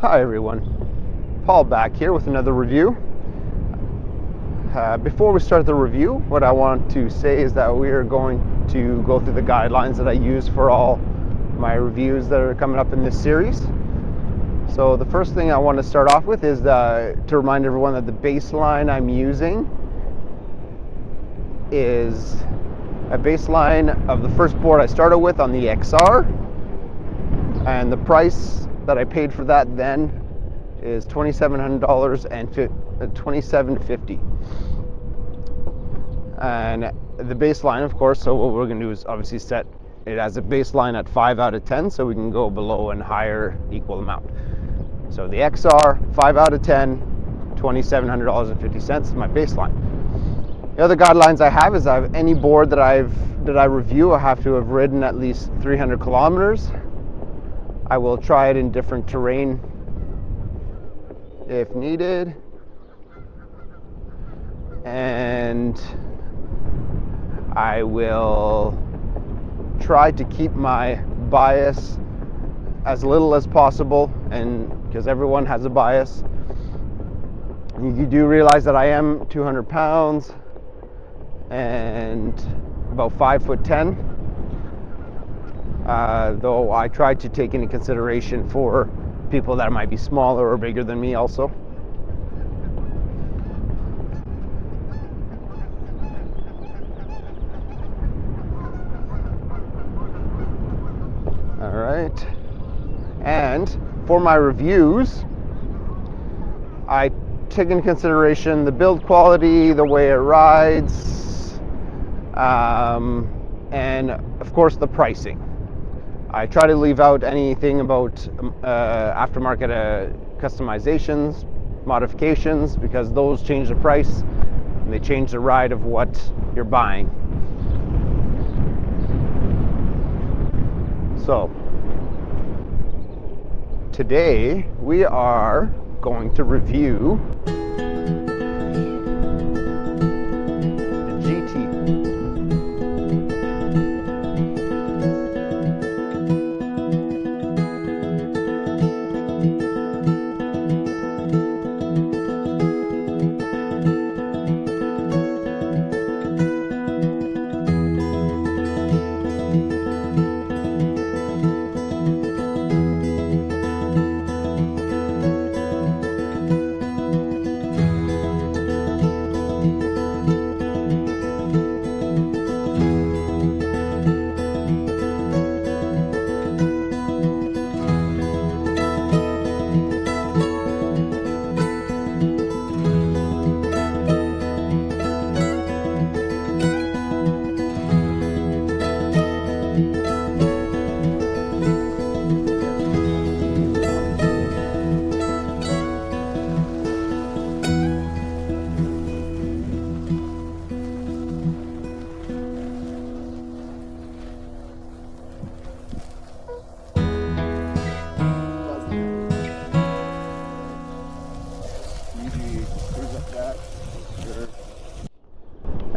Hi everyone, Paul back here with another review. Before we start the review, what I want to say is that we are going to go through the guidelines that I use for all my reviews that are coming up in this series. So the first thing I want to start off with is to remind everyone that the baseline I'm using is a baseline of the first board I started with on the XR, and the price that I paid for that then is $2,700 and $2,750. And the baseline, of course, so what we're going to do is obviously set it as a baseline at 5 out of 10, so we can go below and higher equal amount. So the XR, 5 out of 10, $2,750 is my baseline. The other guidelines I have is any board that I review, I have to have ridden at least 300 kilometers. I will try it in different terrain if needed, and I will try to keep my bias as little as possible, and because everyone has a bias. You do realize that I am 200 pounds and about 5'10", though I try to take into consideration for people that might be smaller or bigger than me also. All right, and for my reviews, I take into consideration the build quality, the way it rides, and of course the pricing. I try to leave out anything about aftermarket customizations, modifications, because those change the price and they change the ride of what you're buying. So today we are going to review the GT.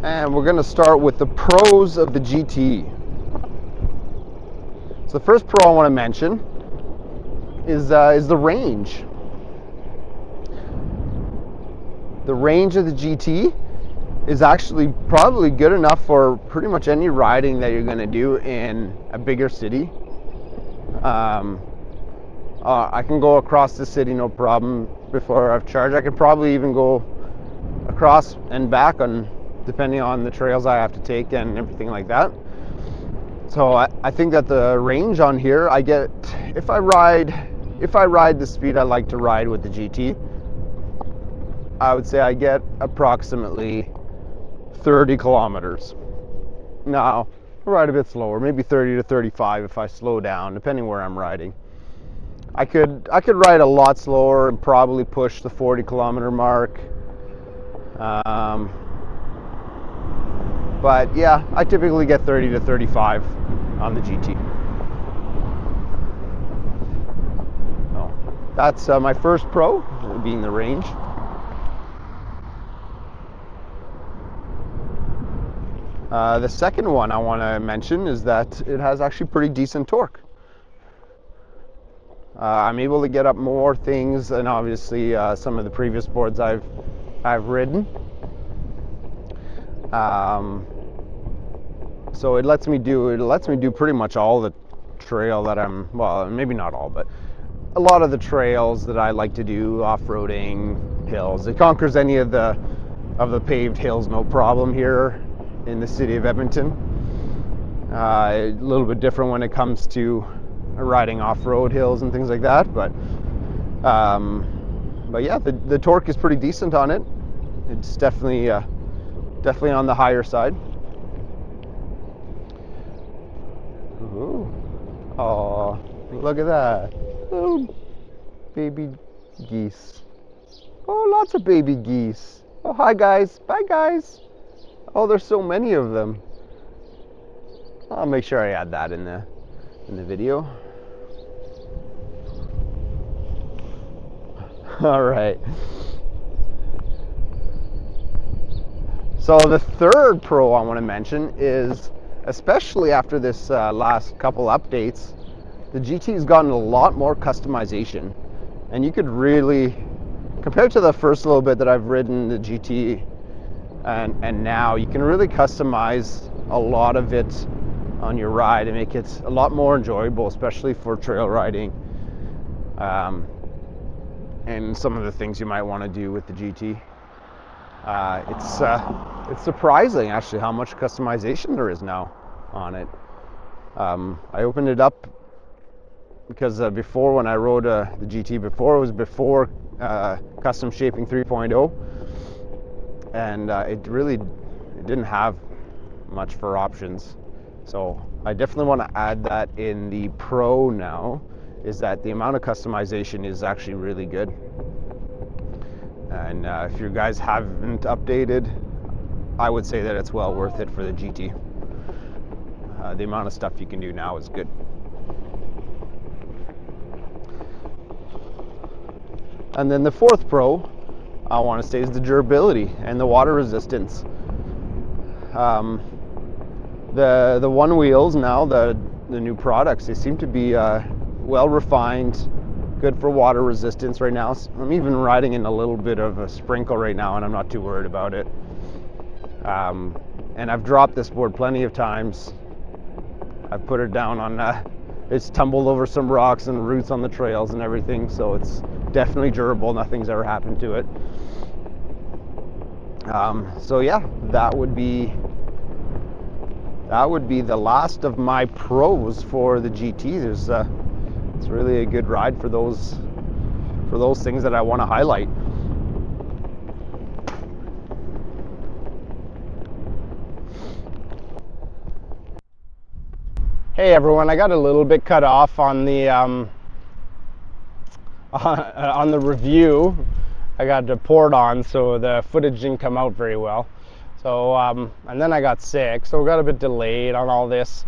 And we're going to start with the pros of the GT. So the first pro I want to mention is the range. The range of the GT is actually probably good enough for pretty much any riding that you're going to do in a bigger city. I can go across the city no problem before I've charged. I could probably even go across and back depending on the trails I have to take and everything like that. So I think that the range on here, I get, if I ride the speed I like to ride with the GT, I would say I get approximately 30 kilometers. Now, I ride a bit slower, maybe 30 to 35 if I slow down, depending where I'm riding. I could ride a lot slower and probably push the 40 kilometer mark. But yeah, I typically get 30 to 35 on the GT. So that's my first pro, being the range. The second one I want to mention is that it has actually pretty decent torque. I'm able to get up more things than obviously some of the previous boards I've ridden. So it lets me do pretty much all the trail that well, maybe not all, but a lot of the trails that I like to do, off-roading, hills. It conquers any of the paved hills, no problem here in the city of Edmonton. A little bit different when it comes to riding off-road hills and things like that, but yeah, the torque is pretty decent on it. It's definitely on the higher side. Ooh. Oh, look at that. Little baby geese. Oh, lots of baby geese. Oh, hi guys. Bye guys. Oh, there's so many of them. I'll make sure I add that in the video. All right. So the third pro I want to mention is, especially after this last couple updates, the GT has gotten a lot more customization, and you could really, compared to the first little bit that I've ridden the GT, and now you can really customize a lot of it on your ride and make it a lot more enjoyable, especially for trail riding, and some of the things you might want to do with the GT. It's surprising actually how much customization there is now on it. I opened it up because before, when I rode the GT before, it was before Custom Shaping 3.0, and it didn't have much for options. So I definitely want to add that in the Pro now, is that the amount of customization is actually really good. And if you guys haven't updated, I would say that it's well worth it for the GT. The amount of stuff you can do now is good. And then the fourth pro I want to say is the durability and the water resistance. The Onewheels now, the new products, they seem to be well refined, good for water resistance right now. I'm even riding in a little bit of a sprinkle right now, and I'm not too worried about it. And I've dropped this board plenty of times. I've put it down on, it's tumbled over some rocks and roots on the trails and everything, so it's definitely durable. Nothing's ever happened to it. So yeah, that would be the last of my pros for the GT. It's really a good ride for those things that I want to highlight. Hey everyone, I got a little bit cut off on the on the review. I got poured on, so the footage didn't come out very well. So and then I got sick, so we got a bit delayed on all this.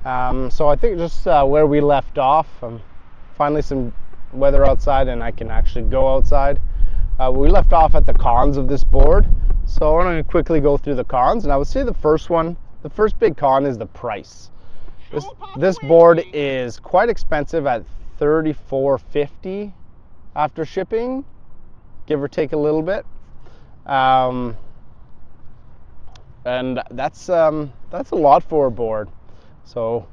So I think just where we left off, finally some weather outside and I can actually go outside. We left off at the cons of this board, so I'm going to quickly go through the cons, and I would say the first big con is the price. This board is quite expensive at $34.50 after shipping, give or take a little bit, and that's a lot for a board. So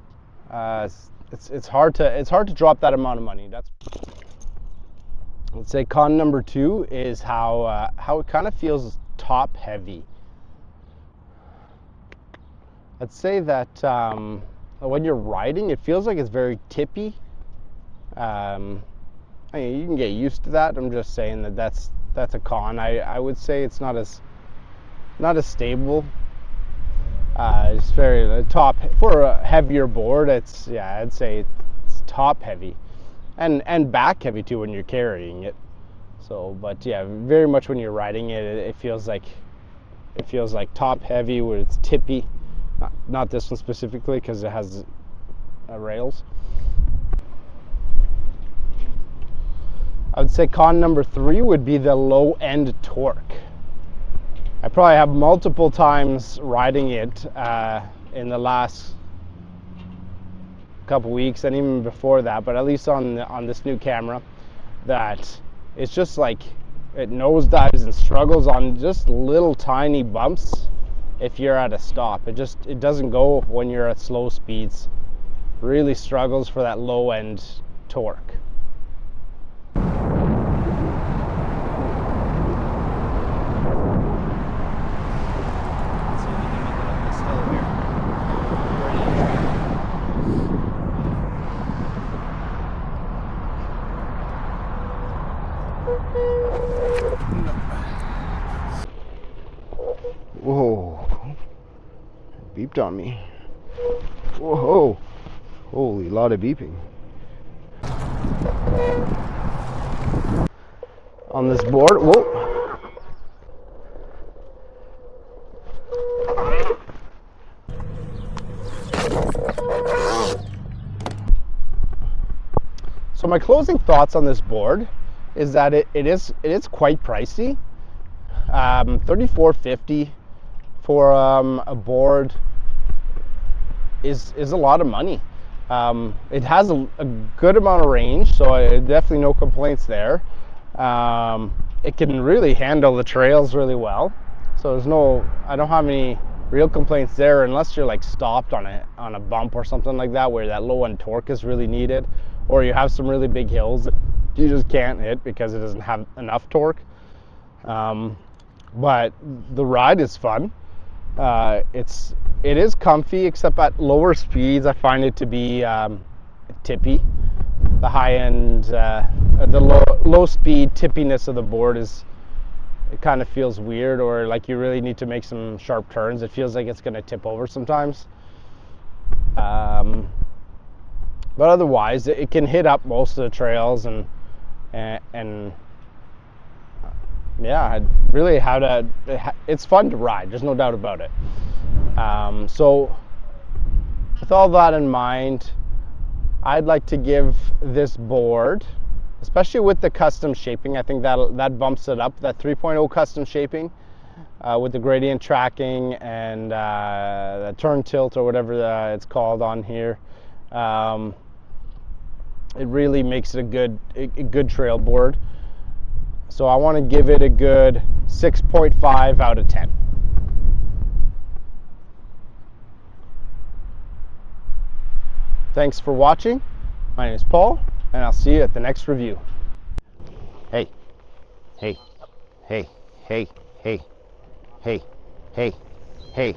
it's hard to drop that amount of money. Let's say con number 2 is how it kind of feels top heavy. Let's say that when you're riding, it feels like it's very tippy. I mean, you can get used to that. I'm just saying that's a con. I would say it's not as stable. It's very top for a heavier board. I'd say it's top heavy, and back heavy too when you're carrying it. So, but yeah, very much when you're riding it, it feels like top heavy where it's tippy. Not this one specifically because it has rails. I would say con number 3 would be the low end torque. I probably have multiple times riding it in the last couple weeks, and even before that, but at least on this new camera, that it's just like it nosedives and struggles on just little tiny bumps if you're at a stop. It doesn't go when you're at slow speeds. Really struggles for that low end torque. Whoa, beeped on me. Whoa, holy lot of beeping. On this board, whoa. So my closing thoughts on this board is that it is quite pricey. $34.50 for a board is a lot of money. It has a good amount of range, so definitely no complaints there. It can really handle the trails really well, so I don't have any real complaints there, unless you're like stopped on a bump or something like that, where that low end torque is really needed, or you have some really big hills that you just can't hit because it doesn't have enough torque. But the ride is fun. It is comfy, except at lower speeds I find it to be tippy. The high end, the low speed tippiness of the board it kind of feels weird, or like you really need to make some sharp turns. It feels like it's going to tip over sometimes. But otherwise, it can hit up most of the trails, and yeah, really it's fun to ride. There's no doubt about it. So with all that in mind, I'd like to give this board, especially with the custom shaping, I think that bumps it up, that 3.0 custom shaping, with the gradient tracking and the turn tilt or whatever it's called on here. It really makes it a good trail board. So I want to give it a good 6.5 out of 10. Thanks for watching. My name is Paul, and I'll see you at the next review. Hey, hey, hey, hey, hey, hey, hey, hey.